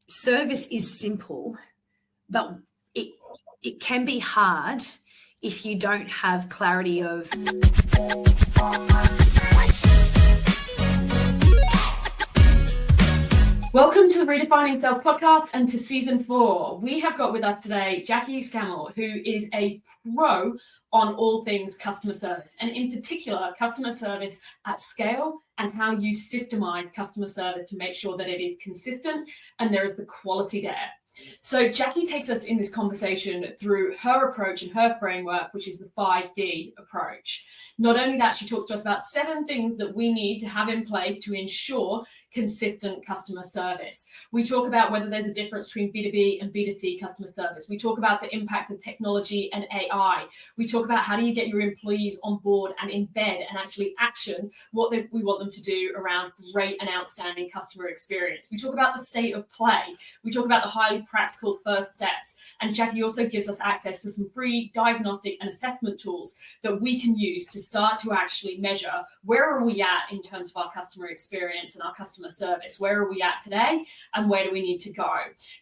service is simple, but it can be hard if you don't have clarity of. Welcome to the Redefining Sales podcast and to season 4. We have got with us today Jaquie Scammell, who is a pro on all things customer service, and in particular customer service at scale and how you systemize customer service to make sure that it is consistent and there is the quality there. So Jaquie takes us in this conversation through her approach and her framework, which is the 5D approach. Not only that, she talks to us about 7 things that we need to have in place to ensure consistent customer service. We talk about whether there's a difference between B2B and B2C customer service. We talk about the impact of technology and AI. We talk about how do you get your employees on board and embed and actually action what we want them to do around great and outstanding customer experience. We talk about the state of play. We talk about the highly practical first steps. And Jaquie also gives us access to some free diagnostic and assessment tools that we can use to start to actually measure where are we at in terms of our customer experience and our customer service. Where are we at today and where do we need to go?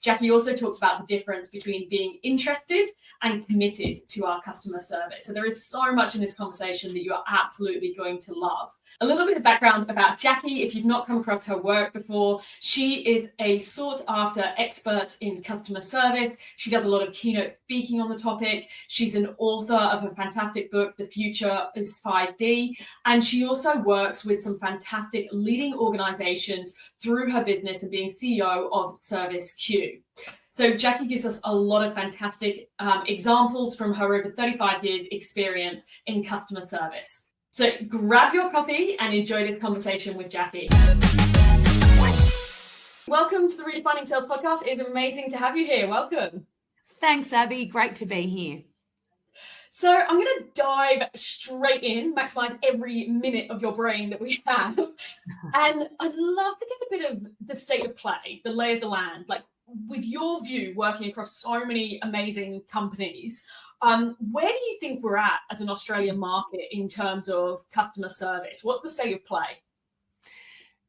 Jaquie also talks about the difference between being interested and committed to our customer service. So there is so much in this conversation that you are absolutely going to love. A little bit of background about Jaquie, if you've not come across her work before, she is a sought after expert in customer service. She does a lot of keynote speaking on the topic. She's an author of a fantastic book, The Future is 5D. And she also works with some fantastic leading organizations through her business and being CEO of ServiceQ. So Jaquie gives us a lot of fantastic examples from her over 35 years experience in customer service. So grab your coffee and enjoy this conversation with Jaquie. Welcome to the Redefining Sales podcast. It is amazing to have you here. Welcome. Thanks, Abby. Great to be here. So I'm going to dive straight in, maximize every minute of your brain that we have. And I'd love to get a bit of the state of play, the lay of the land, like with your view, working across so many amazing companies. Where do you think we're at as an Australian market in terms of customer service? What's the state of play?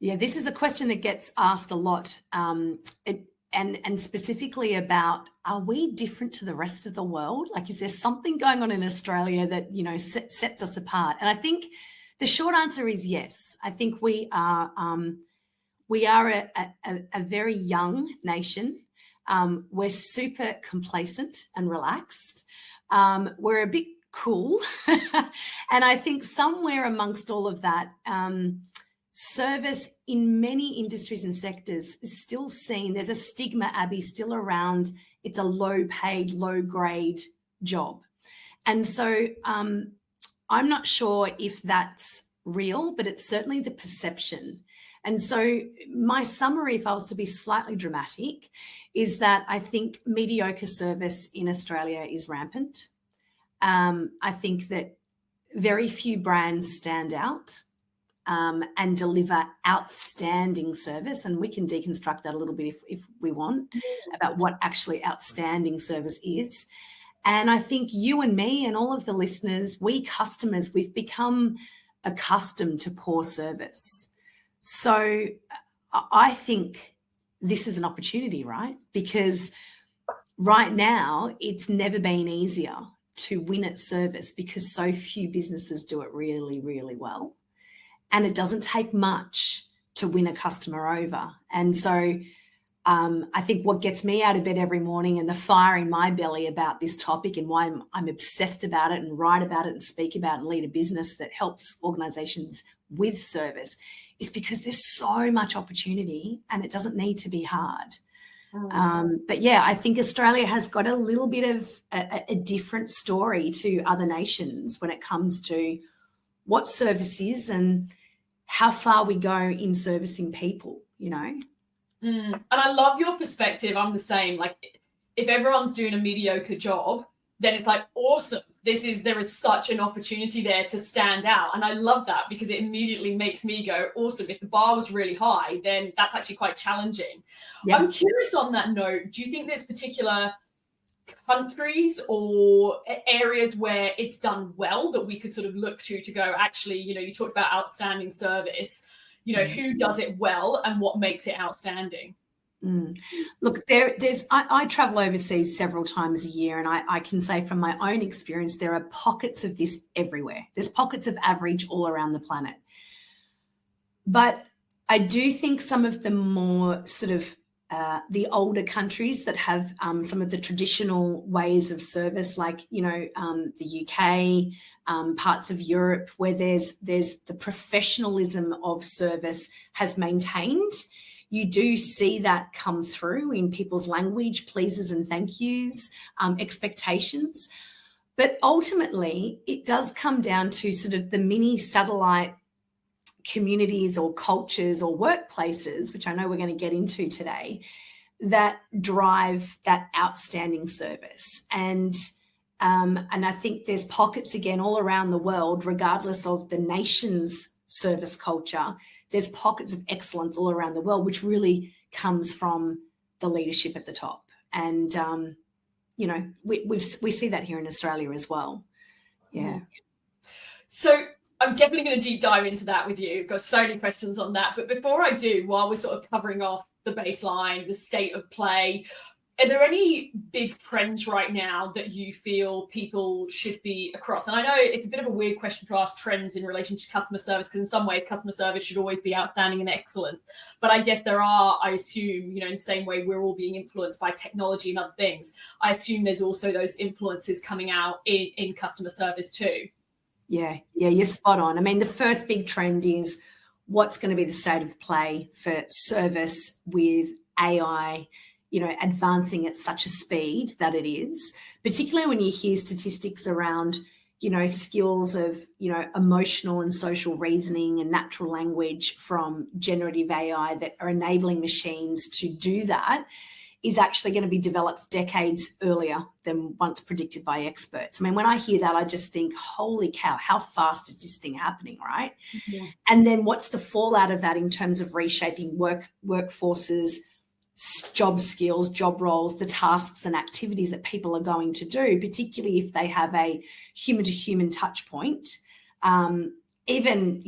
Yeah, this is a question that gets asked a lot, and specifically about, are we different to the rest of the world? Like, is there something going on in Australia that, you know, sets us apart? And I think the short answer is yes. I think we are a very young nation. We're super complacent and relaxed. We're a bit cool. And I think somewhere amongst all of that, service in many industries and sectors is still seen. There's a stigma, Abby, still around. It's a low paid, low grade job. And so I'm not sure if that's real, but it's certainly the perception. And so my summary, if I was to be slightly dramatic, is that I think mediocre service in Australia is rampant. I think that very few brands stand out and deliver outstanding service. And we can deconstruct that a little bit if we want about what actually outstanding service is. And I think you and me and all of the listeners, we customers, we've become accustomed to poor service. So I think this is an opportunity, right? Because right now it's never been easier to win at service because so few businesses do it really, really well. And it doesn't take much to win a customer over. And so I think what gets me out of bed every morning and the fire in my belly about this topic and why I'm obsessed about it and write about it and speak about it and lead a business that helps organizations with service is because there's so much opportunity and it doesn't need to be hard. But yeah, I think Australia has got a little bit of a different story to other nations when it comes to what service is and how far we go in servicing people, you know? And I love your perspective. I'm the same. Like, if everyone's doing a mediocre job, then it's like, awesome. There is such an opportunity there to stand out. And I love that because it immediately makes me go, awesome. If the bar was really high, then that's actually quite challenging. Yeah. I'm curious on that note, do you think there's particular countries or areas where it's done well that we could sort of look to go, actually, you know, you talked about outstanding service, you know, who does it well and what makes it outstanding? Look, I travel overseas several times a year, and I can say from my own experience, there are pockets of this everywhere. There's pockets of average all around the planet. But I do think some of the more sort of the older countries that have some of the traditional ways of service, like, the UK, parts of Europe, where there's the professionalism of service has maintained. You do see that come through in people's language, pleases and thank yous, expectations. But ultimately, it does come down to sort of the mini satellite communities or cultures or workplaces, which I know we're going to get into today, that drive that outstanding service. And I think there's pockets again all around the world, regardless of the nation's service culture. There's pockets of excellence all around the world, which really comes from the leadership at the top. And we see that here in Australia as well. Yeah. So I'm definitely going to deep dive into that with you. I've got so many questions on that. But before I do, while we're sort of covering off the baseline, the state of play, are there any big trends right now that you feel people should be across? And I know it's a bit of a weird question to ask trends in relation to customer service, because in some ways customer service should always be outstanding and excellent. But I guess there are, I assume, in the same way we're all being influenced by technology and other things, I assume there's also those influences coming out in customer service too. Yeah, you're spot on. I mean, the first big trend is what's going to be the state of play for service with AI, advancing at such a speed that it is, particularly when you hear statistics around, skills of, emotional and social reasoning and natural language from generative AI that are enabling machines to do that, is actually going to be developed decades earlier than once predicted by experts. I mean, when I hear that, I just think, holy cow, how fast is this thing happening, right? Yeah. And then what's the fallout of that in terms of reshaping workforces, job skills, job roles, the tasks and activities that people are going to do, particularly if they have a human-to-human touch point, even,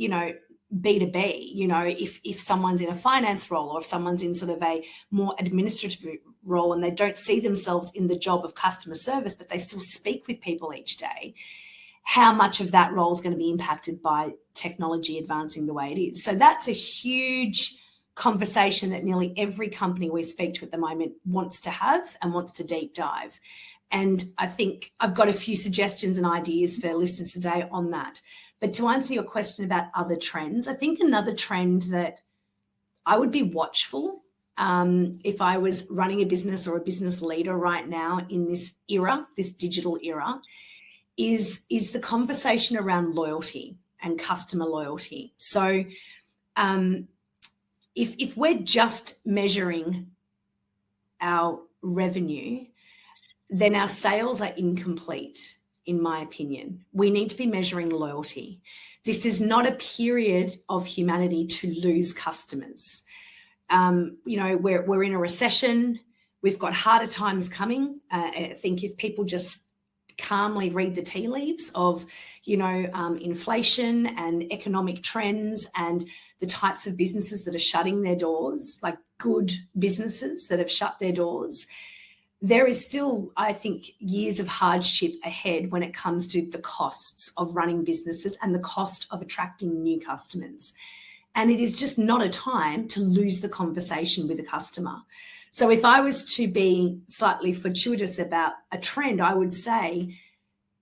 B2B, if someone's in a finance role, or if someone's in sort of a more administrative role and they don't see themselves in the job of customer service, but they still speak with people each day, how much of that role is going to be impacted by technology advancing the way it is? So that's a huge conversation that nearly every company we speak to at the moment wants to have and wants to deep dive. And I think I've got a few suggestions and ideas for listeners today on that. But to answer your question about other trends, I think another trend that I would be watchful if I was running a business or a business leader right now in this era, this digital era, is the conversation around loyalty and customer loyalty. So if we're just measuring our revenue, then our sales are incomplete. In my opinion, we need to be measuring loyalty. This is not a period of humanity to lose customers. We're in a recession. We've got harder times coming. I think if people just calmly read the tea leaves of, inflation and economic trends and the types of businesses that are shutting their doors, like good businesses that have shut their doors, there is still, I think, years of hardship ahead when it comes to the costs of running businesses and the cost of attracting new customers. And it is just not a time to lose the conversation with a customer. So if I was to be slightly fortuitous about a trend, I would say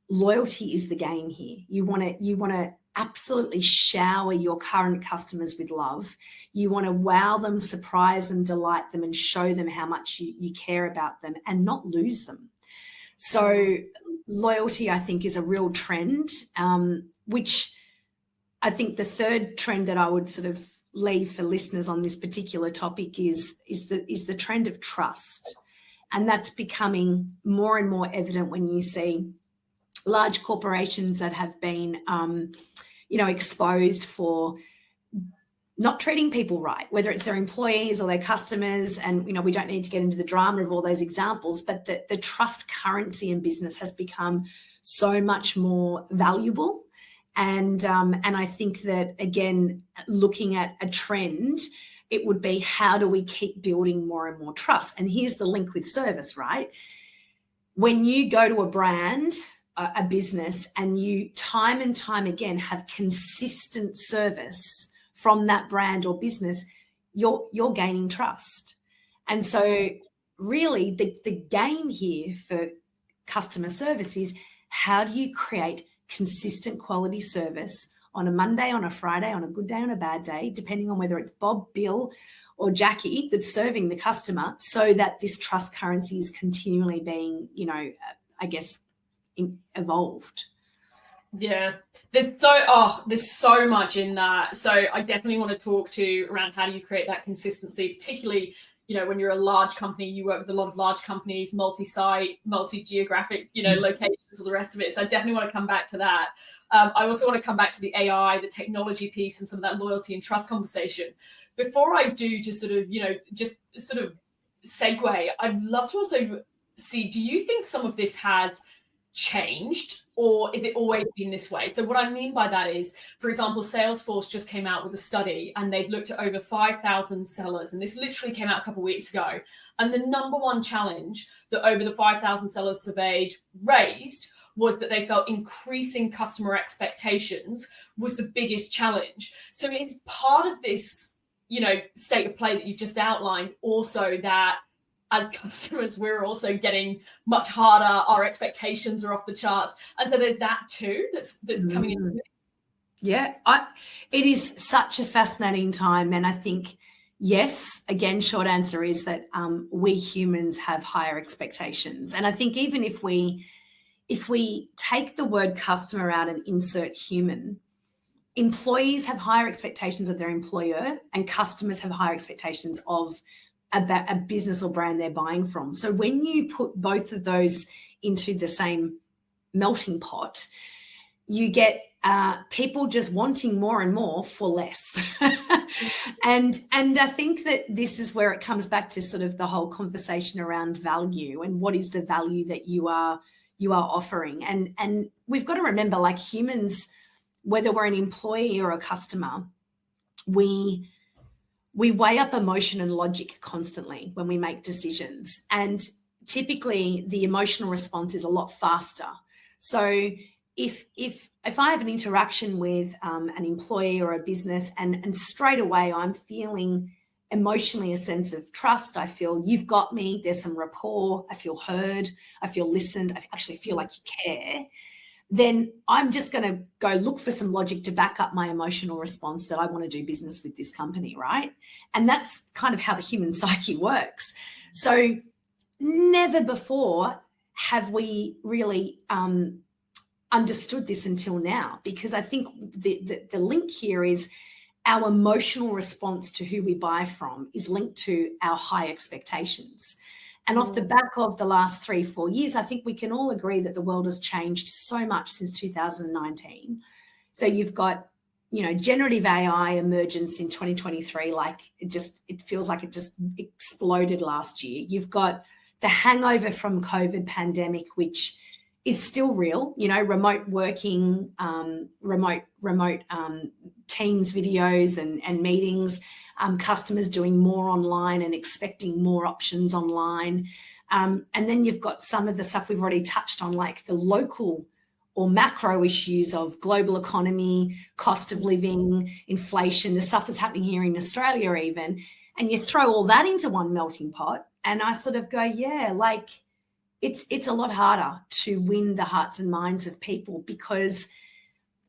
loyalty is the game here. You want to absolutely shower your current customers with love. You want to wow them, surprise them, delight them, and show them how much you care about them and not lose them. So loyalty, I think, is a real trend, which I think the third trend that I would sort of leave for listeners on this particular topic is the trend of trust. And that's becoming more and more evident when you see large corporations that have been exposed for not treating people right, whether it's their employees or their customers. And, we don't need to get into the drama of all those examples, but the trust currency in business has become so much more valuable. And I think that, again, looking at a trend it would be, how do we keep building more and more trust? And here's the link with service, right? When you go to a brand, a business, and you time and time again have consistent service from that brand or business, you're gaining trust. And so really the game here for customer service is, how do you create consistent quality service on a Monday, on a Friday, on a good day, on a bad day, depending on whether it's Bob, Bill, or Jackie that's serving the customer, so that this trust currency is continually being, evolved. Yeah, there's so much in that. So I definitely want to talk to you around how do you create that consistency, particularly, when you're a large company, you work with a lot of large companies, multi-site, multi-geographic, locations, all the rest of it. So I definitely want to come back to that. I also want to come back to the AI, the technology piece, and some of that loyalty and trust conversation. Before I do, just sort of segue, I'd love to also see, do you think some of this has changed, or is it always been this way? So what I mean by that is, for example, Salesforce just came out with a study, and they've looked at over 5,000 sellers, and this literally came out a couple of weeks ago. And the number one challenge that over the 5,000 sellers surveyed raised was that they felt increasing customer expectations was the biggest challenge. So it's part of this, state of play that you've just outlined, also that as customers, we're also getting much harder. Our expectations are off the charts. And so there's that too that's coming in. Yeah, it is such a fascinating time. And I think, yes, again, short answer is that we humans have higher expectations. And I think even if we take the word customer out and insert human, employees have higher expectations of their employer, and customers have higher expectations of a business or brand they're buying from. So when you put both of those into the same melting pot, you get people just wanting more and more for less. and I think that this is where it comes back to sort of the whole conversation around value, and what is the value that you are offering. And we've got to remember, like humans, whether we're an employee or a customer, we weigh up emotion and logic constantly when we make decisions. And typically the emotional response is a lot faster. So if I have an interaction with an employee or a business, and straight away I'm feeling emotionally a sense of trust, I feel you've got me, there's some rapport, I feel heard, I feel listened, I actually feel like you care, then I'm just going to go look for some logic to back up my emotional response that I want to do business with this company, right? And that's kind of how the human psyche works. So never before have we really understood this until now, because I think the link here is our emotional response to who we buy from is linked to our high expectations. And off the back of the last 3-4 years, I think we can all agree that the world has changed so much since 2019. So you've got, generative AI emergence in 2023, like it feels like it just exploded last year. You've got the hangover from COVID pandemic, which is still real, remote working, remote Teams videos and meetings, customers doing more online and expecting more options online. And then you've got some of the stuff we've already touched on, like the local or macro issues of global economy, cost of living, inflation, the stuff that's happening here in Australia even. And you throw all that into one melting pot, and I sort of go, yeah, like it's a lot harder to win the hearts and minds of people because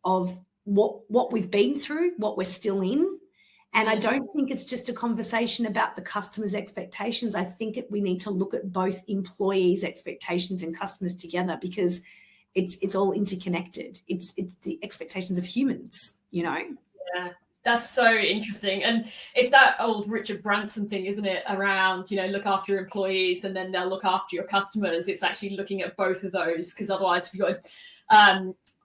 of what we've been through, what we're still in. And I don't think it's just a conversation about the customer's expectations. I think we need to look at both employees' expectations and customers together, because it's all interconnected. It's the expectations of humans, Yeah, that's so interesting. And it's that old Richard Branson thing, isn't it? Around, look after your employees and then they'll look after your customers. It's actually looking at both of those, because otherwise if you've got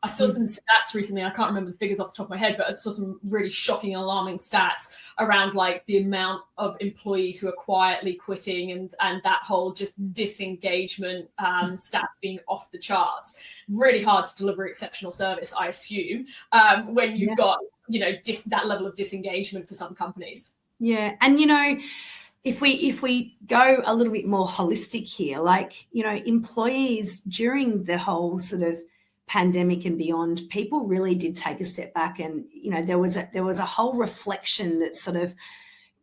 I saw some stats recently, I can't remember the figures off the top of my head, but I saw some really shocking, alarming stats around like the amount of employees who are quietly quitting and that whole just disengagement stats being off the charts. Really hard to deliver exceptional service, I assume, when you've got, that level of disengagement for some companies. Yeah. And, you know, if we go a little bit more holistic here, like, you know, employees during the whole sort of pandemic and beyond, people really did take a step back, and, you know, there was a whole reflection that sort of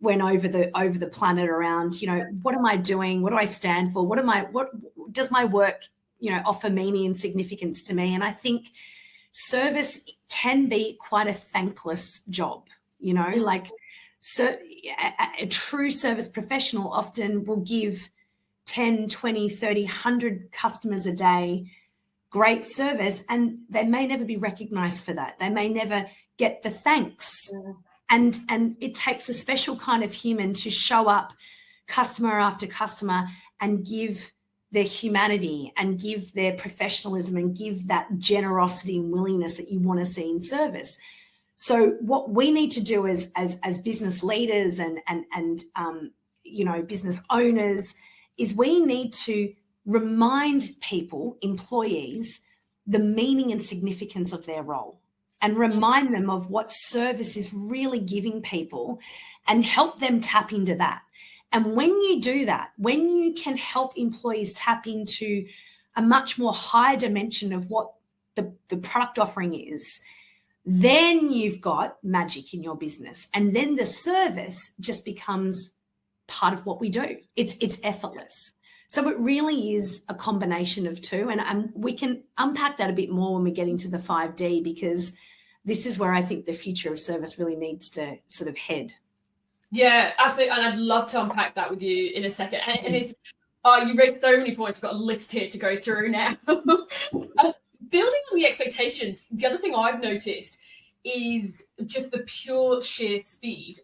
went over the planet around, you know, what am I doing? What do I stand for? What does my work, you know, offer meaning and significance to me? And I think service can be quite a thankless job, you know, like, so a true service professional often will give 10, 20, 30, 100 customers a day great service, and they may never be recognized for that. They may never get the thanks. And it takes a special kind of human to show up customer after customer and give their humanity and give their professionalism and give that generosity and willingness that you want to see in service. So what we need to do as business leaders and you know, business owners is we need to remind people, employees, the meaning and significance of their role, and remind them of what service is really giving people and help them tap into that. And when you do that, when you can help employees tap into a much more higher dimension of what the product offering is, then you've got magic in your business. And then the service just becomes part of what we do. It's effortless. So it really is a combination of two. And we can unpack that a bit more when we get into the 5D, because this is where I think the future of service really needs to sort of head. Yeah, absolutely. And I'd love to unpack that with you in a second. And it's, you raised so many points. I've got a list here to go through now. Building on the expectations, the other thing I've noticed is just the pure sheer speed.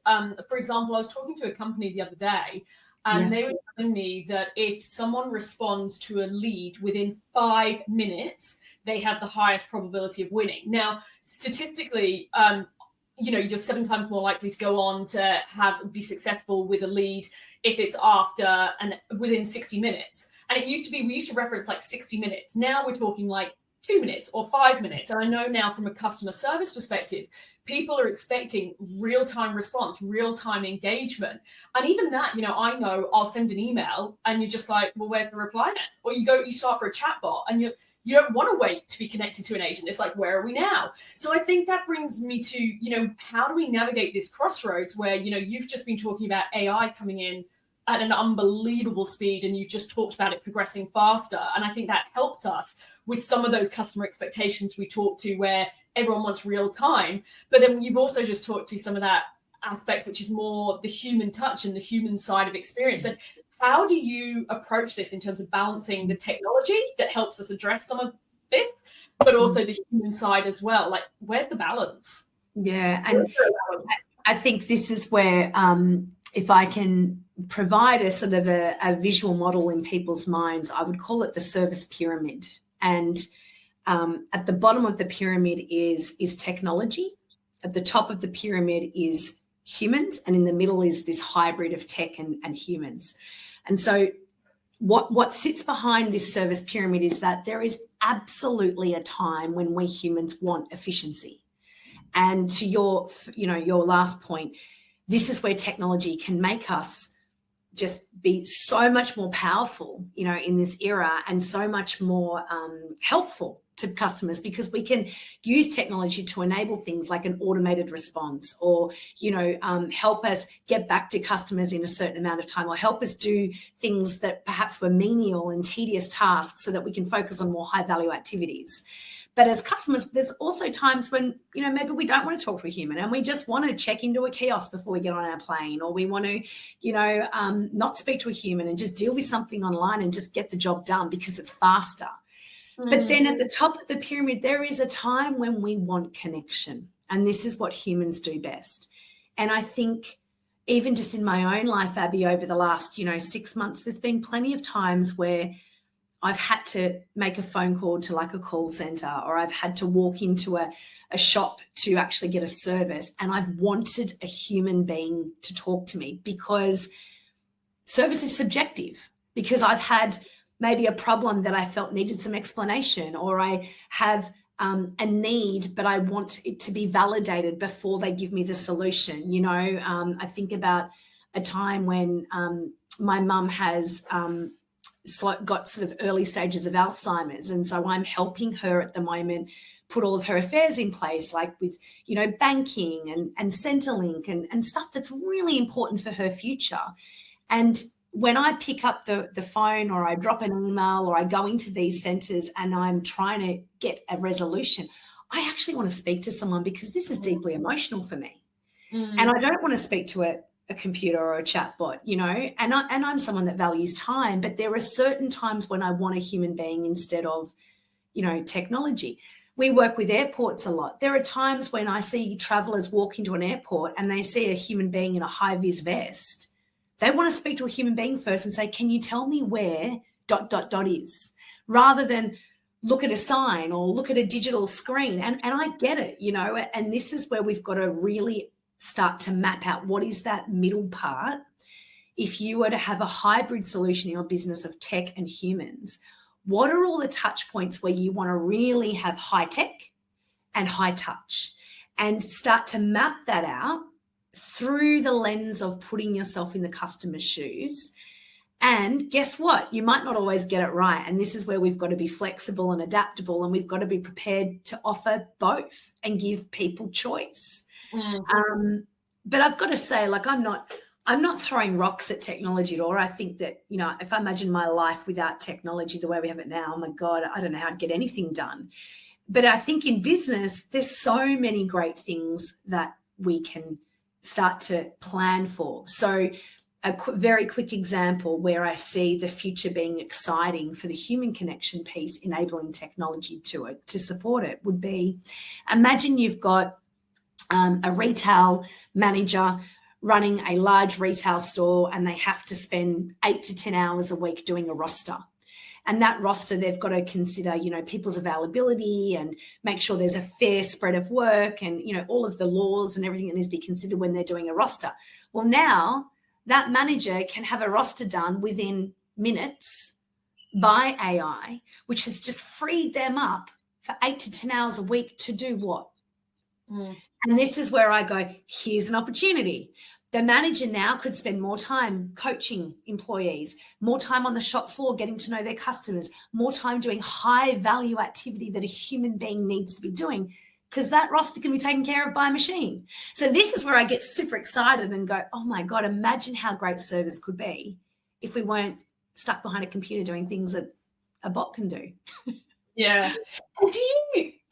For example, I was talking to a company the other day, and they were telling me that if someone responds to a lead within 5 minutes, they have the highest probability of winning. Now, statistically, you know, you're 7 times more likely to go on to be successful with a lead if it's after and within 60 minutes. And we used to reference like 60 minutes. Now we're talking like 2 minutes or 5 minutes. And I know now from a customer service perspective, people are expecting real-time response, real-time engagement. And even that, you know I'll send an email and you're just like, well, where's the reply then? Or you start for a chatbot and you don't want to wait to be connected to an agent. It's like, where are we now? So I think that brings me to, you know, how do we navigate this crossroads where, you know, you've just been talking about AI coming in at an unbelievable speed, and you've just talked about it progressing faster. And I think that helps us with some of those customer expectations we talked to where everyone wants real time. But then you've also just talked to some of that aspect, which is more the human touch and the human side of experience. And how do you approach this in terms of balancing the technology that helps us address some of this, but also the human side as well? Like, where's the balance? Yeah, and I think this is where if I can provide a sort of a visual model in people's minds, I would call it the service pyramid. And at the bottom of the pyramid is technology. At the top of the pyramid is humans, and in the middle is this hybrid of tech and humans. And so what sits behind this service pyramid is that there is absolutely a time when we humans want efficiency. And to your last point, this is where technology can make us just be so much more powerful, you know, in this era, and so much more helpful to customers, because we can use technology to enable things like an automated response, or, you know, help us get back to customers in a certain amount of time, or help us do things that perhaps were menial and tedious tasks so that we can focus on more high value activities. But as customers, there's also times when, you know, maybe we don't want to talk to a human and we just want to check into a kiosk before we get on our plane, or we want to, you know, not speak to a human and just deal with something online and just get the job done because it's faster. But then at the top of the pyramid, there is a time when we want connection. And this is what humans do best. And I think even just in my own life, Abby, over the last, 6 months, there's been plenty of times where I've had to make a phone call to like a call center, or I've had to walk into a shop to actually get a service. And I've wanted a human being to talk to me, because service is subjective, because I've had maybe a problem that I felt needed some explanation, or I have a need, but I want it to be validated before they give me the solution. You know, I think about a time when my mum has got sort of early stages of Alzheimer's, and so I'm helping her at the moment put all of her affairs in place, like with, you know, banking and Centrelink and stuff that's really important for her future. And when I pick up the phone, or I drop an email, or I go into these centres and I'm trying to get a resolution, I actually want to speak to someone, because this is deeply emotional for me. And I don't want to speak to a computer or a chatbot, you know, and I'm someone that values time, but there are certain times when I want a human being instead of, you know, technology. We work with airports a lot. There are times when I see travellers walk into an airport and they see a human being in a high-vis vest. They want to speak to a human being first and say, can you tell me where ... is, rather than look at a sign or look at a digital screen. And I get it, you know, and this is where we've got to really start to map out what is that middle part. If you were to have a hybrid solution in your business of tech and humans, what are all the touch points where you want to really have high tech and high touch, and start to map that out through the lens of putting yourself in the customer's shoes. And guess what? You might not always get it right. And this is where we've got to be flexible and adaptable, and we've got to be prepared to offer both and give people choice. But I've got to say, like, I'm not throwing rocks at technology at all. I think that, you know, if I imagine my life without technology the way we have it now, oh my God, I don't know how to get anything done. But I think in business, there's so many great things that we can start to plan for. So a very quick example where I see the future being exciting for the human connection piece, enabling technology to support it, would be, imagine you've got a retail manager running a large retail store, and they have to spend 8 to 10 hours a week doing a roster. And that roster, they've got to consider, you know, people's availability and make sure there's a fair spread of work, and, you know, all of the laws and everything that needs to be considered when they're doing a roster. Well, now that manager can have a roster done within minutes by AI, which has just freed them up for 8 to 10 hours a week to do what? And this is where I go, here's an opportunity. The manager now could spend more time coaching employees, more time on the shop floor getting to know their customers, more time doing high value activity that a human being needs to be doing, because that roster can be taken care of by a machine. So this is where I get super excited and go, oh my God, imagine how great service could be if we weren't stuck behind a computer doing things that a bot can do. Yeah. And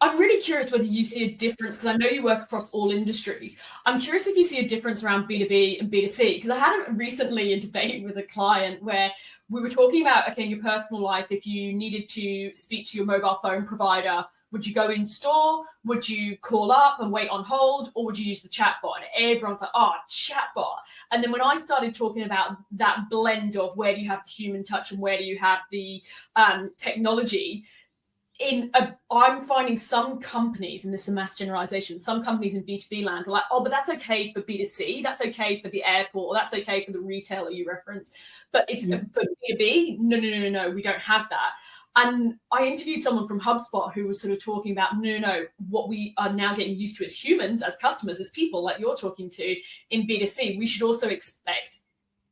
I'm really curious whether you see a difference, because I know you work across all industries. I'm curious if you see a difference around B2B and B2C, because I had recently a debate with a client where we were talking about, okay, in your personal life, if you needed to speak to your mobile phone provider, would you go in store? Would you call up and wait on hold? Or would you use the chatbot? And everyone's like, oh, chatbot. And then when I started talking about that blend of where do you have the human touch and where do you have the technology, I'm finding some companies, and this is a mass generalization, some companies in B2B land are like, oh, but that's okay for B2C, that's okay for the airport, or that's okay for the retailer you reference, but it's for B2B, no, we don't have that. And I interviewed someone from HubSpot who was sort of talking about, no, what we are now getting used to as humans, as customers, as people like you're talking to in B2C, we should also expect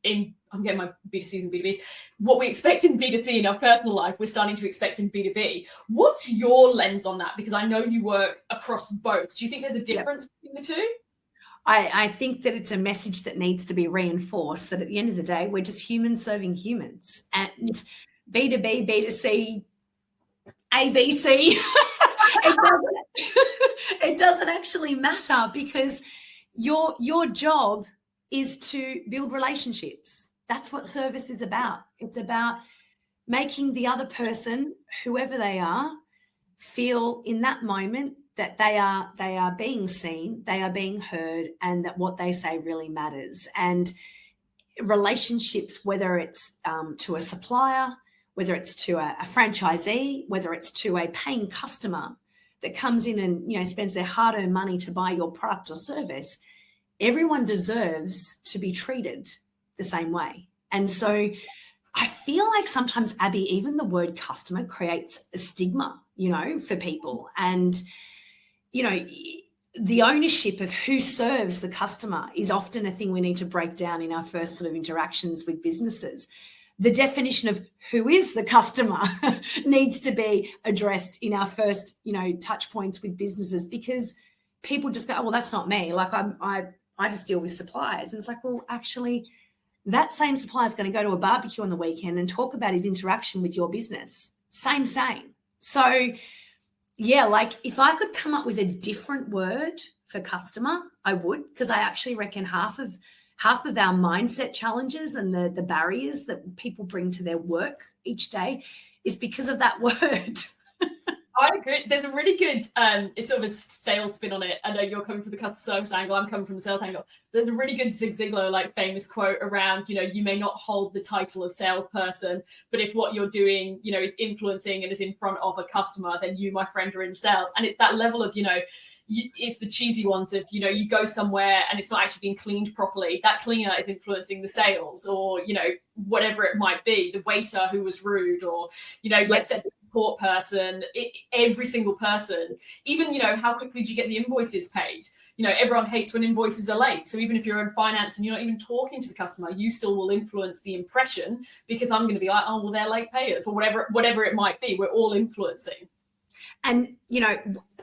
I'm getting my B2Cs and B2Bs, what we expect in B2C in our personal life, we're starting to expect in B2B. What's your lens on that? Because I know you work across both. Do you think there's a difference between the two? I think that it's a message that needs to be reinforced, that at the end of the day, we're just humans serving humans. And B2B, B2C, ABC, it doesn't actually matter, because your job is to build relationships. That's what service is about. It's about making the other person, whoever they are, feel in that moment that they are being seen, they are being heard, and that what they say really matters. And relationships, whether it's to a supplier, whether it's to a franchisee, whether it's to a paying customer that comes in and, you know, spends their hard-earned money to buy your product or service, everyone deserves to be treated the same way. And so I feel like sometimes, Abby, even the word customer creates a stigma, for people. And, the ownership of who serves the customer is often a thing we need to break down in our first sort of interactions with businesses. The definition of who is the customer needs to be addressed in our first, touch points with businesses, because people just go, oh, well, that's not me. Like I just deal with suppliers. And it's like, well, actually, that same supplier is going to go to a barbecue on the weekend and talk about his interaction with your business. Same. So yeah, like if I could come up with a different word for customer, I would, because I actually reckon half of our mindset challenges and the barriers that people bring to their work each day is because of that word. I agree. There's a really good, it's sort of a sales spin on it. I know you're coming from the customer service angle, I'm coming from the sales angle. There's a really good Zig Ziglar famous quote around, you may not hold the title of salesperson, but if what you're doing, is influencing and is in front of a customer, then you, my friend, are in sales. And it's that level of, it's the cheesy ones of, you go somewhere and it's not actually being cleaned properly. That cleaner is influencing the sales, or, whatever it might be, the waiter who was rude, or, let's say the support person, every single person, even, how quickly do you get the invoices paid? Everyone hates when invoices are late. So even if you're in finance and you're not even talking to the customer, you still will influence the impression, because I'm going to be like, oh, well, they're late payers, or whatever it might be. We're all influencing. And,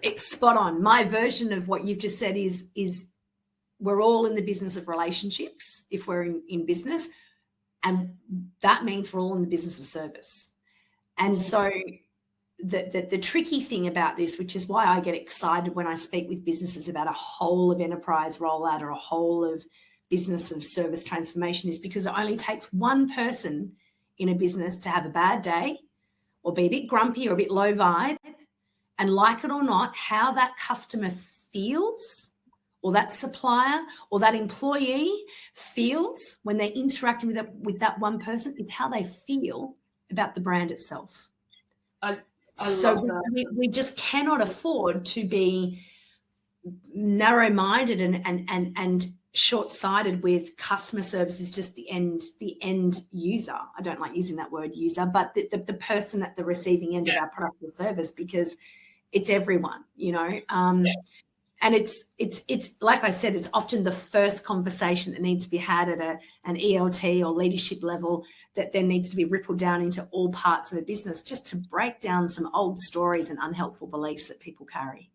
it's spot on. My version of what you've just said is we're all in the business of relationships if we're in business. And that means we're all in the business of service. And so the tricky thing about this, which is why I get excited when I speak with businesses about a whole of enterprise rollout or a whole of business of service transformation, is because it only takes one person in a business to have a bad day or be a bit grumpy or a bit low vibe. And like it or not, how that customer feels, or that supplier or that employee feels when they're interacting with that one person, is how they feel about the brand itself. I love that. We just cannot afford to be narrow-minded and short-sighted with customer service is just the end user. I don't like using that word user, but the person at the receiving end of our product or service, because it's everyone, and it's like I said, it's often the first conversation that needs to be had at an ELT or leadership level, that then needs to be rippled down into all parts of the business, just to break down some old stories and unhelpful beliefs that people carry.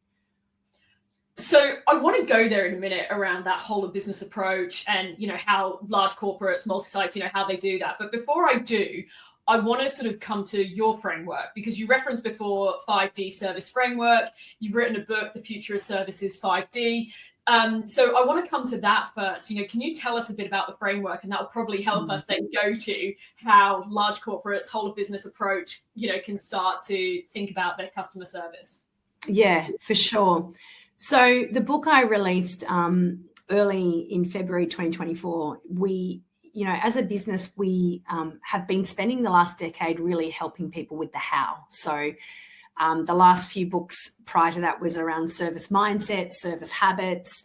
So I want to go there in a minute around that whole of business approach and, how large corporates, multi-sites, how they do that. But before I do, I want to sort of come to your framework, because you referenced before 5D service framework. You've written a book, The Future of Services 5D. So I want to come to that first. Can you tell us a bit about the framework, and that will probably help us then go to how large corporates, whole of business approach, can start to think about their customer service? Yeah, for sure. So the book I released early in February 2024, we, as a business, we have been spending the last decade really helping people with the how. So the last few books prior to that was around service mindset, service habits.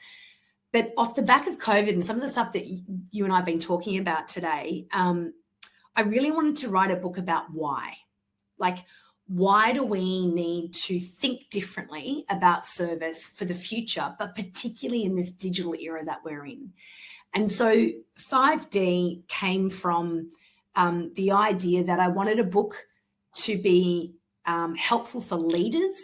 But off the back of COVID and some of the stuff that you and I have been talking about today, I really wanted to write a book about why. Like, why do we need to think differently about service for the future, but particularly in this digital era that we're in? And so 5D came from the idea that I wanted a book to be helpful for leaders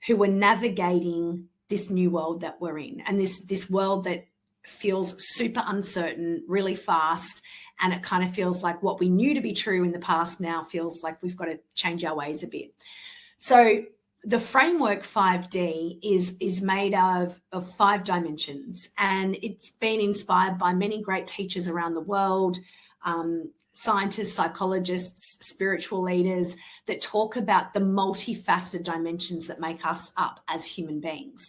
who were navigating this new world that we're in, and this world that feels super uncertain, really fast, and it kind of feels like what we knew to be true in the past now feels like we've got to change our ways a bit. So the framework 5D is made of 5 dimensions, and it's been inspired by many great teachers around the world, scientists, psychologists, spiritual leaders, that talk about the multifaceted dimensions that make us up as human beings.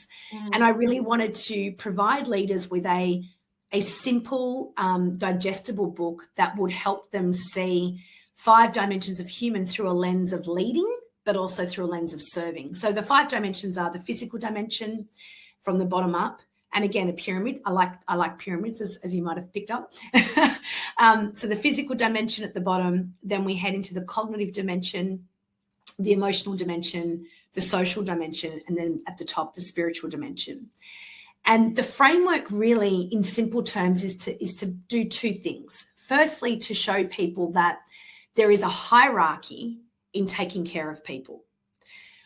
And I really wanted to provide leaders with a simple, digestible book that would help them see 5 dimensions of human through a lens of leading, but also through a lens of serving. So the 5 dimensions are the physical dimension from the bottom up, And again, a pyramid. I like pyramids, as you might have picked up. So the physical dimension at the bottom, then we head into the cognitive dimension, the emotional dimension, the social dimension, and then at the top, the spiritual dimension. And the framework really, in simple terms, is to do two things. Firstly, to show people that there is a hierarchy in taking care of people,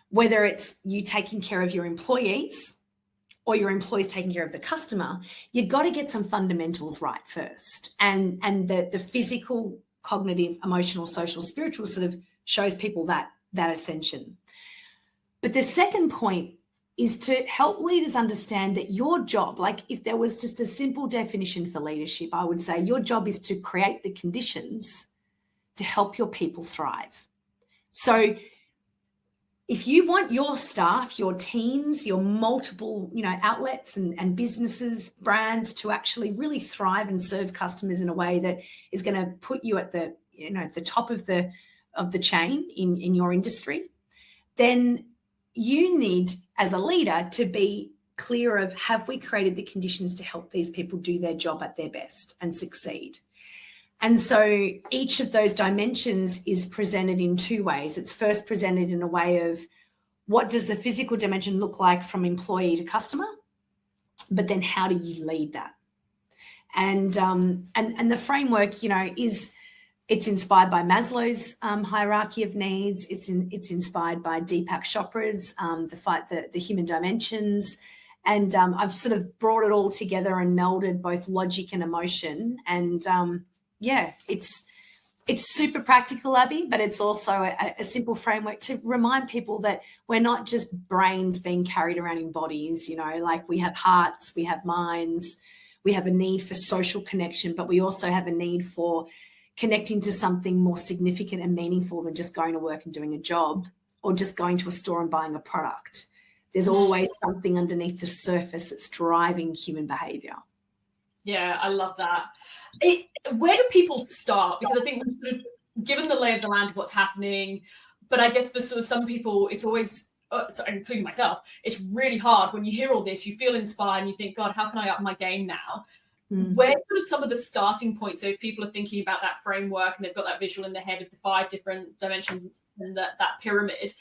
whether it's you taking care of your employees or your employees taking care of the customer. You've got to get some fundamentals right first. And the physical, cognitive, emotional, social, spiritual sort of shows people that ascension. But the second point is to help leaders understand that your job, like if there was just a simple definition for leadership, I would say your job is to create the conditions to help your people thrive. So if you want your staff, your teams, your multiple, outlets and businesses, brands to actually really thrive and serve customers in a way that is going to put you at the, the top of the chain in your industry, then you need, as a leader, to be clear of, have we created the conditions to help these people do their job at their best and succeed? And so each of those dimensions is presented in two ways. It's first presented in a way of, what does the physical dimension look like from employee to customer? But then how do you lead that? And the framework, it's inspired by Maslow's hierarchy of needs. It's inspired by Deepak Chopra's the human dimensions, and I've sort of brought it all together and melded both logic and emotion. And it's super practical, Abby, but it's also a simple framework to remind people that we're not just brains being carried around in bodies. Like we have hearts, we have minds, we have a need for social connection, but we also have a need for connecting to something more significant and meaningful than just going to work and doing a job or just going to a store and buying a product. There's always something underneath the surface that's driving human behavior. Yeah, I love that. Where do people start? Because I think we've sort of given the lay of the land of what's happening, but I guess for sort of some people, it's always, including myself, it's really hard when you hear all this, you feel inspired and you think, God, how can I up my game now? Where's sort of some of the starting points? So if people are thinking about that framework and they've got that visual in their head of the 5 different dimensions and that pyramid,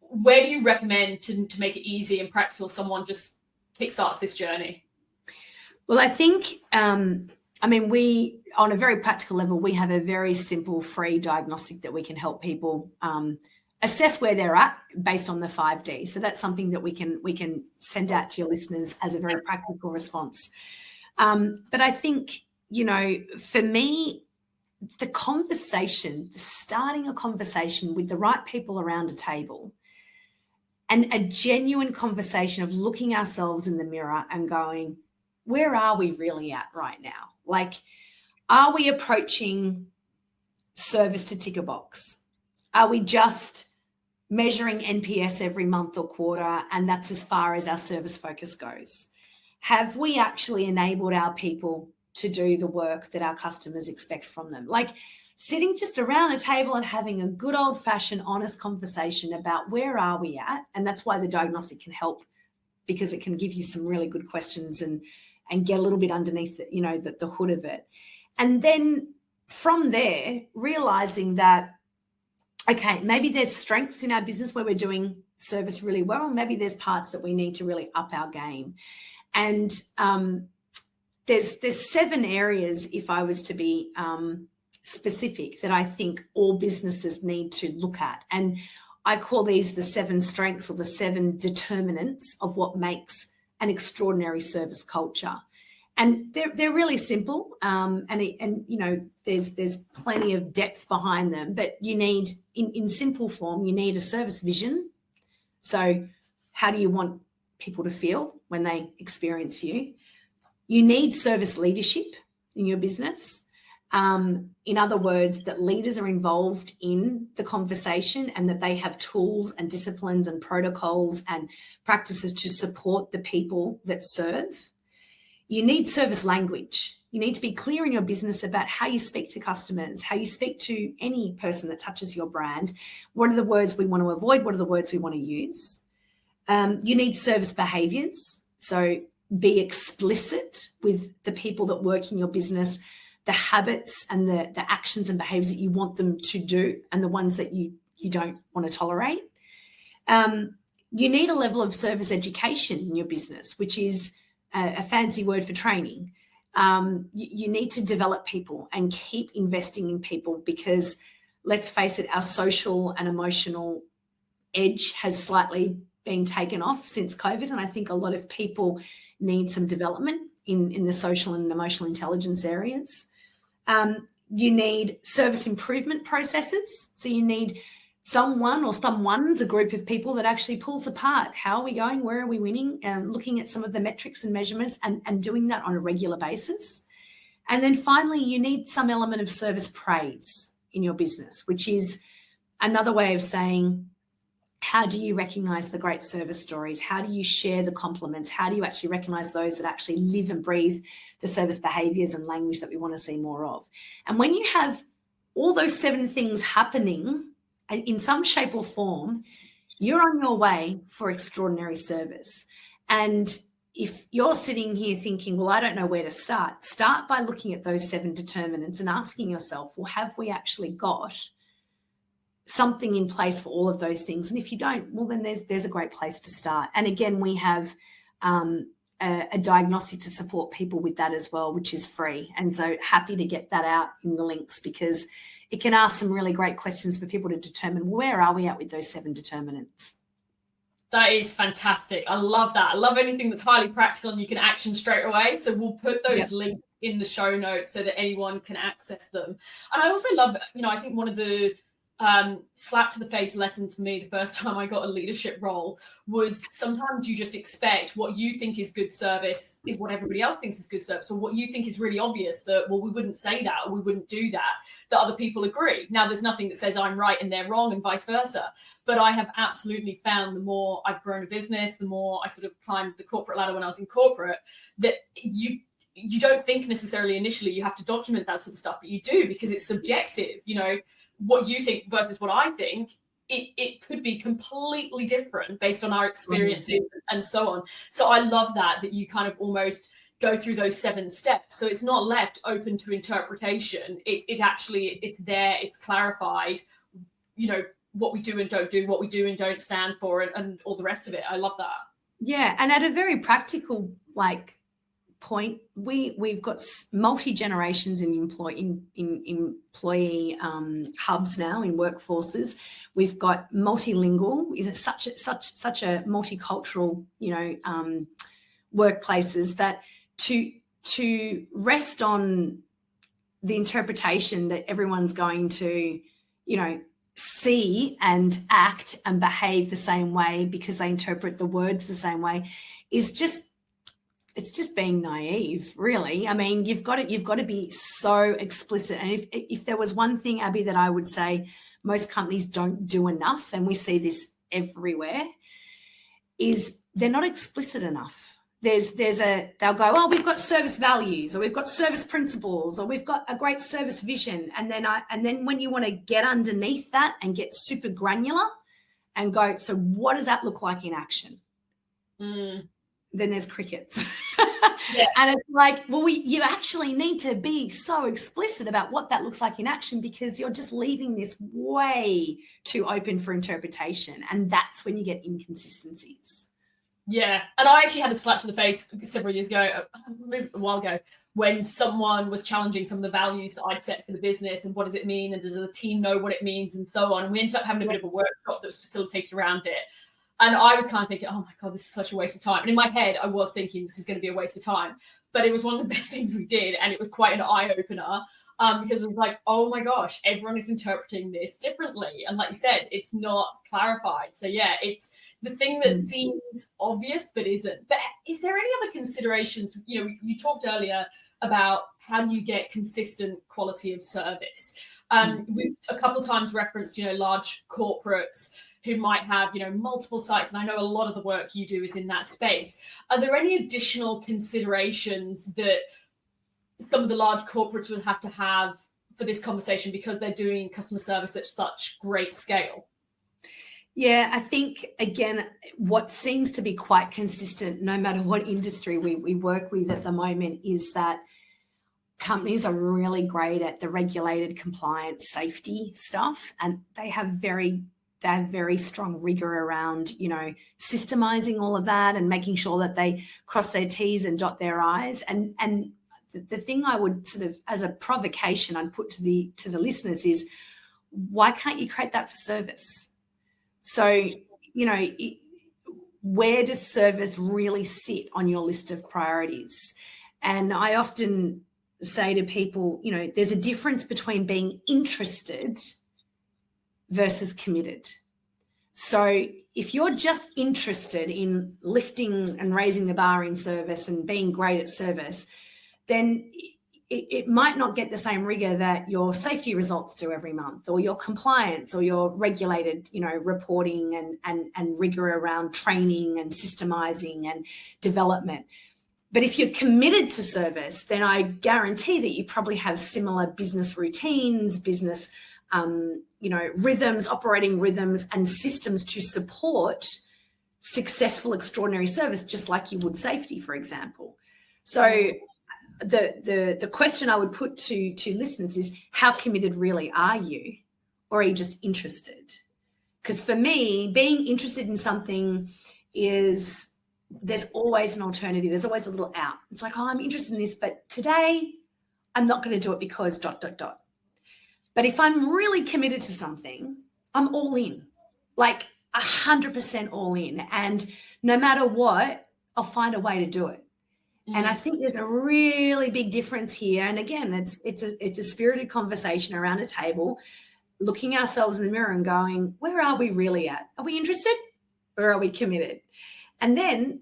where do you recommend to make it easy and practical someone just kickstarts this journey? Well, I think, we, on a very practical level, we have a very simple free diagnostic that we can help people assess where they're at based on the 5D. So that's something that we can send out to your listeners as a very practical response. But I think, for me, starting a conversation with the right people around a table, and a genuine conversation of looking ourselves in the mirror and going, where are we really at right now? Like, are we approaching service to tick a box? Are we just measuring NPS every month or quarter, and that's as far as our service focus goes? Have we actually enabled our people to do the work that our customers expect from them? Like sitting just around a table and having a good old-fashioned honest conversation about where are we at? And that's why the diagnostic can help, because it can give you some really good questions and get a little bit underneath the hood of it. And then from there, realizing that, okay, maybe there's strengths in our business where we're doing service really well. Maybe there's parts that we need to really up our game. And there's 7 areas, if I was to be specific, that I think all businesses need to look at. And I call these the 7 strengths or the 7 determinants of what makes an extraordinary service culture. And they're really simple, there's plenty of depth behind them. But you need, in simple form, you need a service vision. So how do you want people to feel when they experience you? You need service leadership in your business. In other words, that leaders are involved in the conversation and that they have tools and disciplines and protocols and practices to support the people that serve. You need service language. You need to be clear in your business about how you speak to customers, how you speak to any person that touches your brand. What are the words we want to avoid? What are the words we want to use? You need service behaviours. So be explicit with the people that work in your business, the habits and the actions and behaviors that you want them to do and the ones that you don't want to tolerate. You need a level of service education in your business, which is a fancy word for training. You need to develop people and keep investing in people because, let's face it, our social and emotional edge has slightly been taken off since COVID. And I think a lot of people need some development in the social and emotional intelligence areas. You need service improvement processes. So you need someone or someone's a group of people that actually pulls apart how are we going, where are we winning, looking at some of the metrics and measurements and doing that on a regular basis. And then finally, you need some element of service praise in your business, which is another way of saying, how do you recognize the great service stories? How do you share the compliments? How do you actually recognize those that actually live and breathe the service behaviors and language that we want to see more of? And when you have all those 7 things happening in some shape or form, you're on your way for extraordinary service. And if you're sitting here thinking, well, I don't know where to start by looking at those 7 determinants and asking yourself, well, have we actually got something in place for all of those things? And if you don't, well, then there's a great place to start. And again, we have a diagnostic to support people with that as well, which is free. And so happy to get that out in the links because it can ask some really great questions for people to determine where are we at with those 7 determinants. That is fantastic. I love that. I love anything that's highly practical and you can action straight away. So we'll put those links in the show notes so that anyone can access them. And I also love, I think one of the slap to the face lessons for me the first time I got a leadership role was sometimes you just expect what you think is good service is what everybody else thinks is good service, or what you think is really obvious that, well, we wouldn't say that or we wouldn't do that other people agree. Now, there's nothing that says I'm right and they're wrong and vice versa, but I have absolutely found the more I've grown a business, the more I sort of climbed the corporate ladder when I was in corporate, that you don't think necessarily initially you have to document that sort of stuff, but you do because it's subjective. What you think versus what I think, it could be completely different based on our experiences and so on. So I love that you kind of almost go through those 7 steps. So it's not left open to interpretation. It actually, it's there, it's clarified, what we do and don't do, what we do and don't stand for, and all the rest of it. I love that. Yeah. And at a very practical, point, we've got multi-generations in employee hubs now in workforces. We've got multilingual, such a multicultural, workplaces that to rest on the interpretation that everyone's going to, see and act and behave the same way because they interpret the words the same way is just, it's just being naive, really. I mean, you've got to be so explicit. And if there was one thing, Abby, that I would say most companies don't do enough, and we see this everywhere, is they're not explicit enough. They'll go, oh, we've got service values, or we've got service principles, or we've got a great service vision. And then when you want to get underneath that and get super granular and go, so what does that look like in action? Then there's crickets. Yeah. And it's like, well, you actually need to be so explicit about what that looks like in action, because you're just leaving this way too open for interpretation. And that's when you get inconsistencies. Yeah. And I actually had a slap to the face several years ago, a while ago, when someone was challenging some of the values that I'd set for the business and what does it mean, and does the team know what it means, and so on. And we ended up having a bit of a workshop that was facilitated around it. And I was kind of thinking, oh my God, this is such a waste of time. And in my head, I was thinking this is going to be a waste of time. But it was one of the best things we did. And it was quite an eye-opener because it was like, oh my gosh, everyone is interpreting this differently. And like you said, it's not clarified. So yeah, it's the thing that seems obvious but isn't. But is there any other considerations? You talked earlier about how do you get consistent quality of service. We've a couple of times referenced, large corporates who might have, multiple sites. And I know a lot of the work you do is in that space. Are there any additional considerations that some of the large corporates would have to have for this conversation because they're doing customer service at such great scale? Yeah, I think, again, what seems to be quite consistent, no matter what industry we work with at the moment, is that companies are really great at the regulated compliance safety stuff, and they have very strong rigor around, systemizing all of that and making sure that they cross their T's and dot their I's. And the thing I would sort of, as a provocation, I'd put to the listeners is, why can't you create that for service? So, where does service really sit on your list of priorities? And I often say to people, there's a difference between being interested versus committed. So if you're just interested in lifting and raising the bar in service and being great at service, then it might not get the same rigor that your safety results do every month, or your compliance, or your regulated, reporting and rigor around training and systemizing and development. But if you're committed to service, then I guarantee that you probably have similar business routines, business, rhythms, operating rhythms and systems to support successful, extraordinary service, just like you would safety, for example. So the question I would put to listeners is, how committed really are you, or are you just interested? Because for me, being interested in something is, there's always an alternative. There's always a little out. It's like, I'm interested in this, but today I'm not going to do it because ... But if I'm really committed to something, I'm all in, like 100% all in. And no matter what, I'll find a way to do it. And I think there's a really big difference here. And again, it's a spirited conversation around a table, looking ourselves in the mirror and going, where are we really at? Are we interested, or are we committed? And then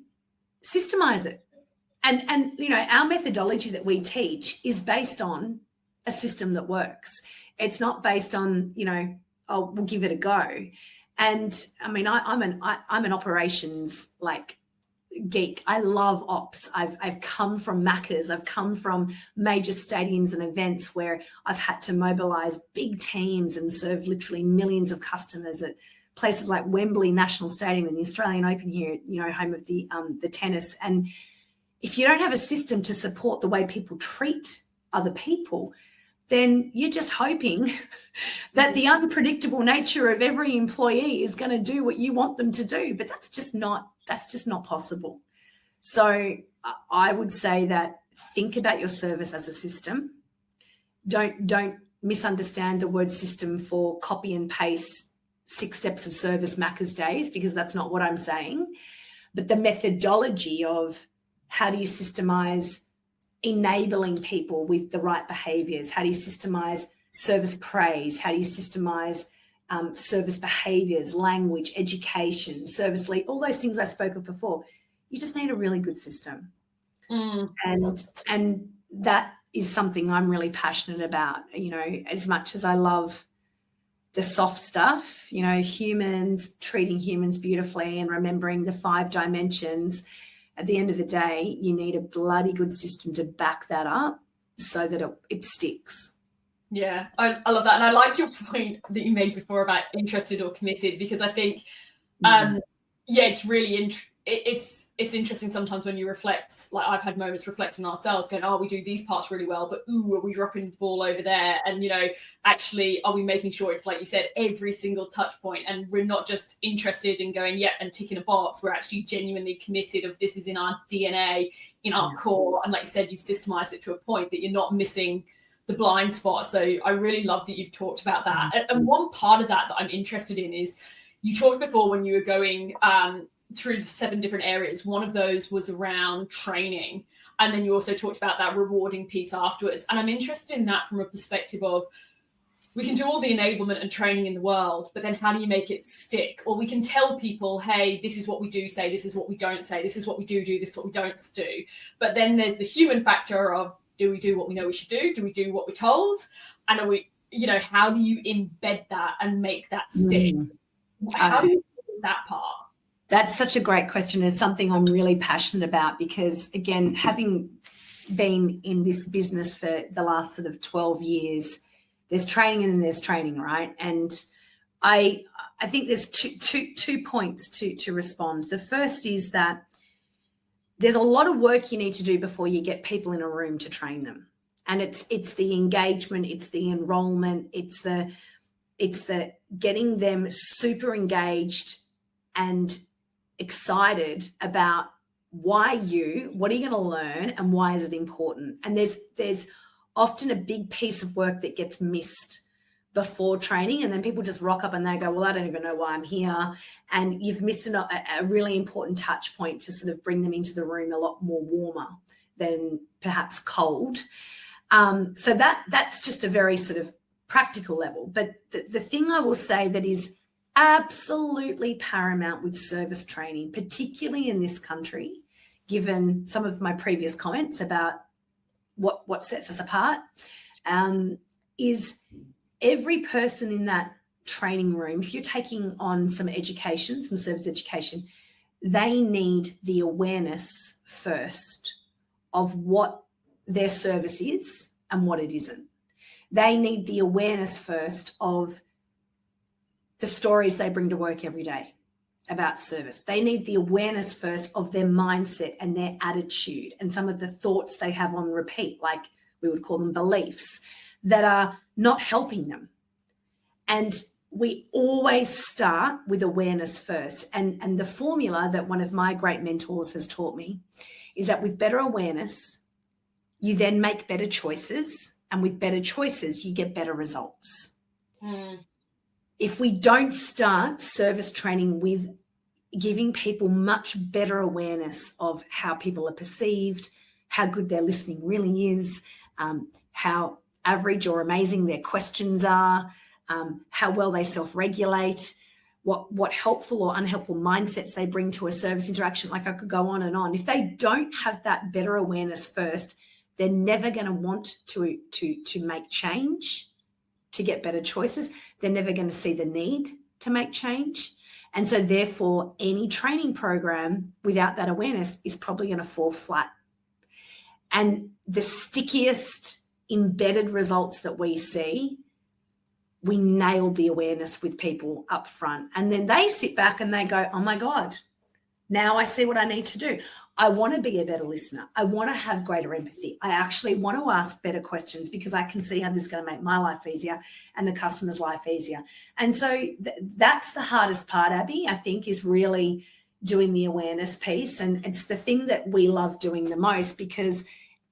systemize it. And our methodology that we teach is based on a system that works. It's not based on, we'll give it a go. And I mean, I'm an operations geek. I love ops. I've come from Macca's. I've come from major stadiums and events where I've had to mobilize big teams and serve literally millions of customers at places like Wembley National Stadium and the Australian Open here, home of the tennis. And if you don't have a system to support the way people treat other people, then you're just hoping that the unpredictable nature of every employee is going to do what you want them to do. But that's just not possible. So I would say that think about your service as a system. Don't misunderstand the word system for copy and paste 6 steps of service Macca's days, because that's not what I'm saying. But the methodology of how do you systemize enabling people with the right behaviours? How do you systemize service praise? How do you systemize service behaviours, language, education, service lead, all those things I spoke of before? You just need a really good system. And that is something I'm really passionate about, as much as I love the soft stuff, humans, treating humans beautifully and remembering the 5 dimensions. At the end of the day, you need a bloody good system to back that up so that it sticks. Yeah, I love that. And I like your point that you made before about interested or committed, because I think, it's really, it's interesting sometimes when you reflect, like I've had moments reflecting on ourselves going, we do these parts really well, but are we dropping the ball over there? And, actually, are we making sure it's, like you said, every single touch point, and we're not just interested in going, and ticking a box. We're actually genuinely committed of this is in our DNA, in our core. And like you said, you've systemized it to a point that you're not missing the blind spot. So I really love that you've talked about that. And one part of that I'm interested in is, you talked before when you were going through the 7 different areas. One of those was around training. And then you also talked about that rewarding piece afterwards. And I'm interested in that from a perspective of, we can do all the enablement and training in the world, but then how do you make it stick? Or we can tell people, hey, this is what we do say, this is what we don't say, this is what we do, this is what we don't do. But then there's the human factor of, do we do what we know we should do? Do we do what we're told? And are we, how do you embed that and make that stick? How do you do that part? That's such a great question. It's something I'm really passionate about, because, again, having been in this business for the last sort of 12 years, there's training and then there's training, right? And I I think there's two points to respond. The first is that there's a lot of work you need to do before you get people in a room to train them. And it's the engagement, it's the enrollment, it's the getting them super engaged and excited about what are you going to learn and why is it important. And there's often a big piece of work that gets missed before training, and then people just rock up and they go, well, I don't even know why I'm here. And you've missed a really important touch point to sort of bring them into the room a lot more warmer than perhaps cold. So that's just a very sort of practical level. But the thing I will say that is absolutely paramount with service training, particularly in this country, given some of my previous comments about what sets us apart, is every person in that training room, if you're taking on some education, some service education, they need the awareness first of what their service is and what it isn't. They need the awareness first of the stories they bring to work every day about service. They need the awareness first of their mindset and their attitude and some of the thoughts they have on repeat, like we would call them beliefs, that are not helping them. And we always start with awareness first. And the formula that one of my great mentors has taught me is that with better awareness, you then make better choices. And with better choices, you get better results. If we don't start service training with giving people much better awareness of how people are perceived, how good their listening really is, how average or amazing their questions are, how well they self-regulate, what helpful or unhelpful mindsets they bring to a service interaction. Like I could go on and on. If they don't have that better awareness first, they're never going to want to make change, to get better choices. They're never going to see the need to make change. And so therefore, any training program without that awareness is probably going to fall flat. And the stickiest embedded results that we see, we nailed the awareness with people up front. And then they sit back and they go, oh my God, now I see what I need to do. I want to be a better listener. I want to have greater empathy. I actually want to ask better questions because I can see how this is going to make my life easier and the customer's life easier. And so that's the hardest part, Abby, I think, is really doing the awareness piece. And it's the thing that we love doing the most because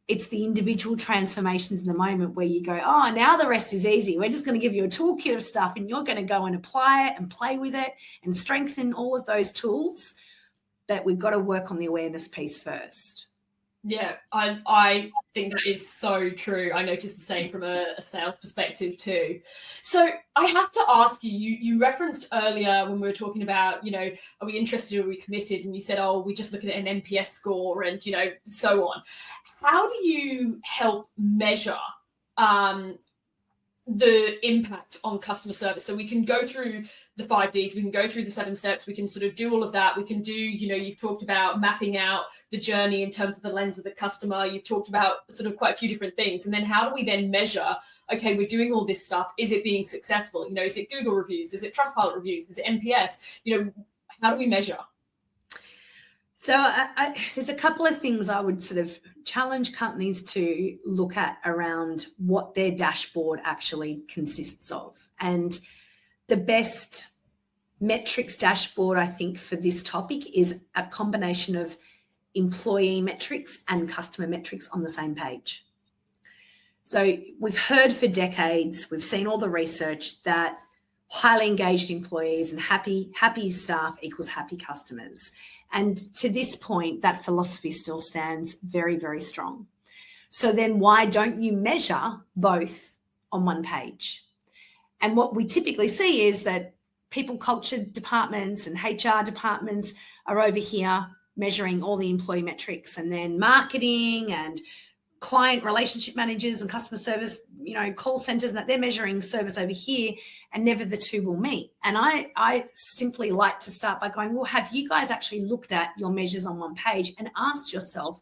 it's the individual transformations in the moment where you go, oh, now the rest is easy. We're just going to give you a toolkit of stuff and you're going to go and apply it and play with it and strengthen all of those tools. But we've got to work on the awareness piece first. Yeah, I think that is so true. I noticed the same from a sales perspective too. So I have to ask you, you referenced earlier when we were talking about, are we interested, are we committed? And you said, oh, we just look at an NPS score and, so on. How do you help measure the impact on customer service? So we can go through the 5 Ds, we can go through the 7 steps, we can sort of do all of that. We can do, you've talked about mapping out the journey in terms of the lens of the customer. You've talked about sort of quite a few different things. And then how do we then measure, okay, we're doing all this stuff. Is it being successful? Is it Google reviews? Is it Trustpilot reviews? Is it NPS? How do we measure? So there's a couple of things I would sort of challenge companies to look at around what their dashboard actually consists of. And the best metrics dashboard, I think, for this topic is a combination of employee metrics and customer metrics on the same page. So we've heard for decades, we've seen all the research that highly engaged employees and happy staff equals happy customers. And to this point, that philosophy still stands very, very strong. So then why don't you measure both on one page? And what we typically see is that people culture departments and HR departments are over here measuring all the employee metrics, and then marketing and client relationship managers and customer service, call centers, and that they're measuring service over here, and never the two will meet. And I simply like to start by going, well, have you guys actually looked at your measures on one page and asked yourself,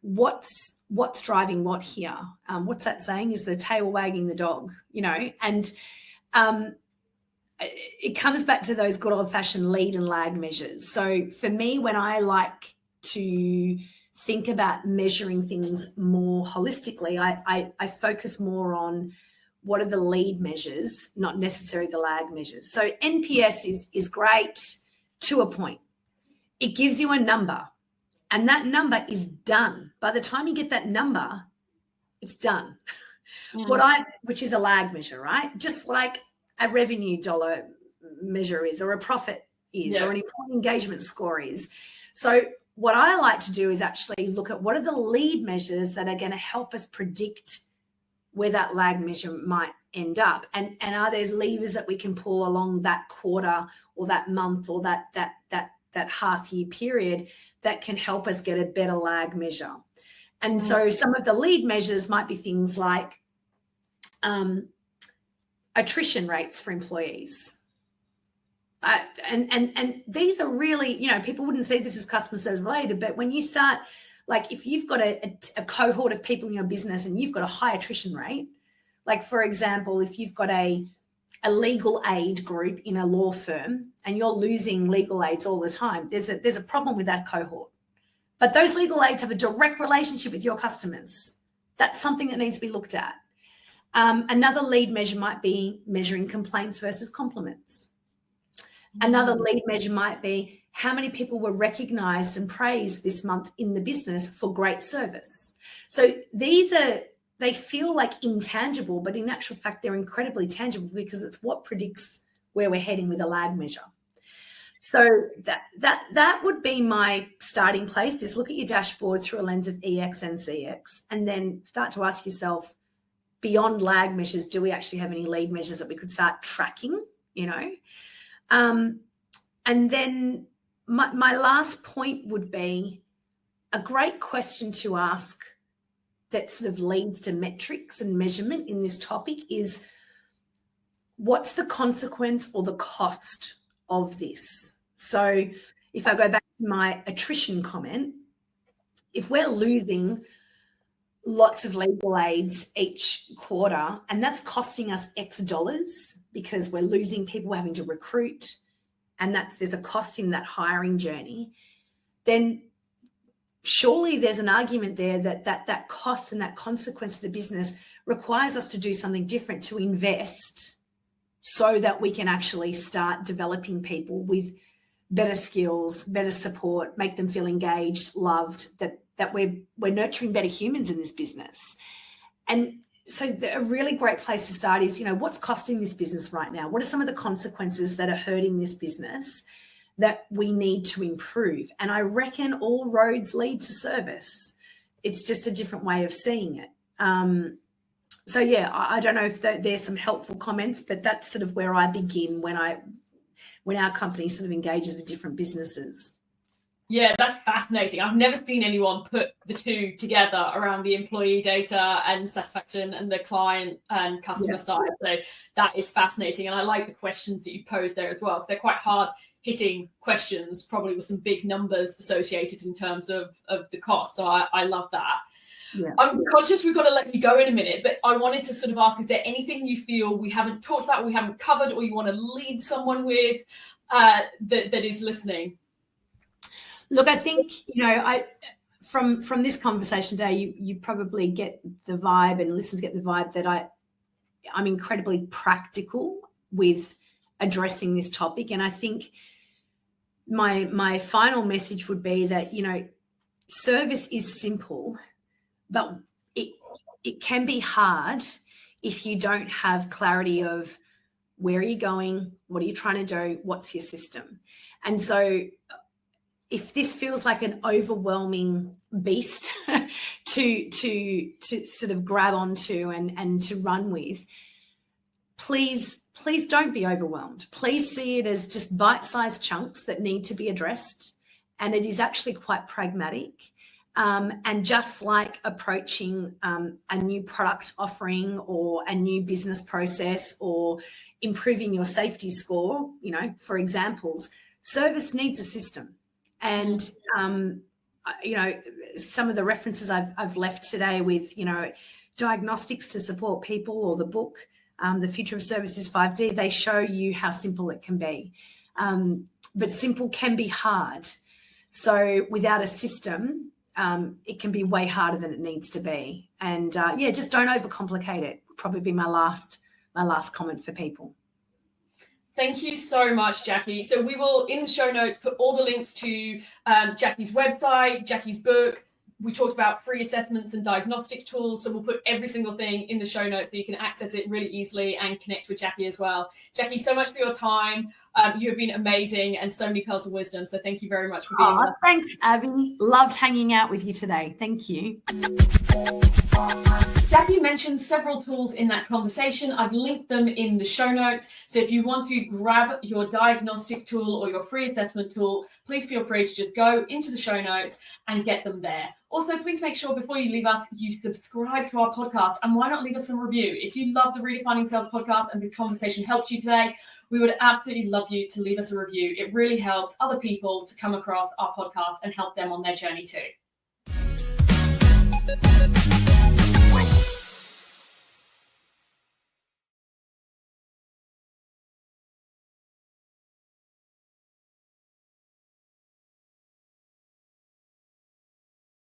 what's driving what here? What's that saying? Is the tail wagging the dog? And it comes back to those good old-fashioned lead and lag measures. So for me, when I like to think about measuring things more holistically, I focus more on what are the lead measures, not necessarily the lag measures. So NPS is great to a point. It gives you a number, and that number is done. By the time you get that number, it's done. Which is a lag measure, right? Just like a revenue dollar measure is, or a profit is, or an employee engagement score is. So what I like to do is actually look at what are the lead measures that are going to help us predict where that lag measure might end up, and are there levers that we can pull along that quarter or that month or that half year period that can help us get a better lag measure. And so some of the lead measures might be things like attrition rates for employees. And these are really, people wouldn't say this is customer service related, but when you start, like if you've got a cohort of people in your business and you've got a high attrition rate, like for example, if you've got a legal aid group in a law firm and you're losing legal aids all the time, there's a problem with that cohort. But those legal aids have a direct relationship with your customers. That's something that needs to be looked at. Another lead measure might be measuring complaints versus compliments. Another lead measure might be how many people were recognized and praised this month in the business for great service. So they feel like intangible, but in actual fact, they're incredibly tangible because it's what predicts where we're heading with a lag measure. So that would be my starting place, is look at your dashboard through a lens of EX and CX, and then start to ask yourself, beyond lag measures, do we actually have any lead measures that we could start tracking, And then my last point would be a great question to ask that sort of leads to metrics and measurement in this topic is, what's the consequence or the cost of this? So if I go back to my attrition comment, if we're losing lots of legal aids each quarter, and that's costing us X dollars because we're losing people, we're having to recruit, and there's a cost in that hiring journey, then surely there's an argument there that cost and that consequence to the business requires us to do something different, to invest so that we can actually start developing people with better skills, better support, make them feel engaged, loved, that we're nurturing better humans in this business. And so a really great place to start is, what's costing this business right now? What are some of the consequences that are hurting this business that we need to improve? And I reckon all roads lead to service. It's just a different way of seeing it. So yeah, I don't know if there's some helpful comments, but that's sort of where I begin when our company sort of engages with different businesses. Yeah, that's fascinating. I've never seen anyone put the two together around the employee data and satisfaction and the client and customer side. So that is fascinating. And I like the questions that you pose there as well, because they're quite hard hitting questions, probably with some big numbers associated in terms of the cost. So I love that. Yeah. I'm conscious we've got to let you go in a minute, but I wanted to sort of ask, is there anything you feel we haven't talked about, we haven't covered, or you want to lead someone with that is listening? Look, I think, from this conversation today, you probably get the vibe, and listeners get the vibe that I'm incredibly practical with addressing this topic. And I think my final message would be that, service is simple, but it can be hard if you don't have clarity of where are you going, what are you trying to do, what's your system. And so if this feels like an overwhelming beast to sort of grab onto and to run with, please don't be overwhelmed. Please see it as just bite-sized chunks that need to be addressed. And it is actually quite pragmatic. And just like approaching a new product offering or a new business process or improving your safety score, for examples, service needs a system. And, some of the references I've left today with, diagnostics to support people, or the book, The Future of Service is 5D. They show you how simple it can be. But simple can be hard. So without a system, it can be way harder than it needs to be. And just don't overcomplicate it. Probably be my last comment for people. Thank you so much, Jaquie. So we will, in the show notes, put all the links to Jaquie's website, Jaquie's book. We talked about free assessments and diagnostic tools. So we'll put every single thing in the show notes so you can access it really easily and connect with Jaquie as well. Jaquie, so much for your time. You have been amazing and so many pearls of wisdom. So thank you very much for being with us. Thanks, Abby. Loved hanging out with you today. Thank you. Jaquie mentioned several tools in that conversation. I've linked them in the show notes. So if you want to grab your diagnostic tool or your free assessment tool, please feel free to just go into the show notes and get them there. Also, please make sure before you leave us, you subscribe to our podcast, and why not leave us a review? If you love the Redefining Sales podcast and this conversation helped you today, we would absolutely love you to leave us a review. It really helps other people to come across our podcast and help them on their journey too.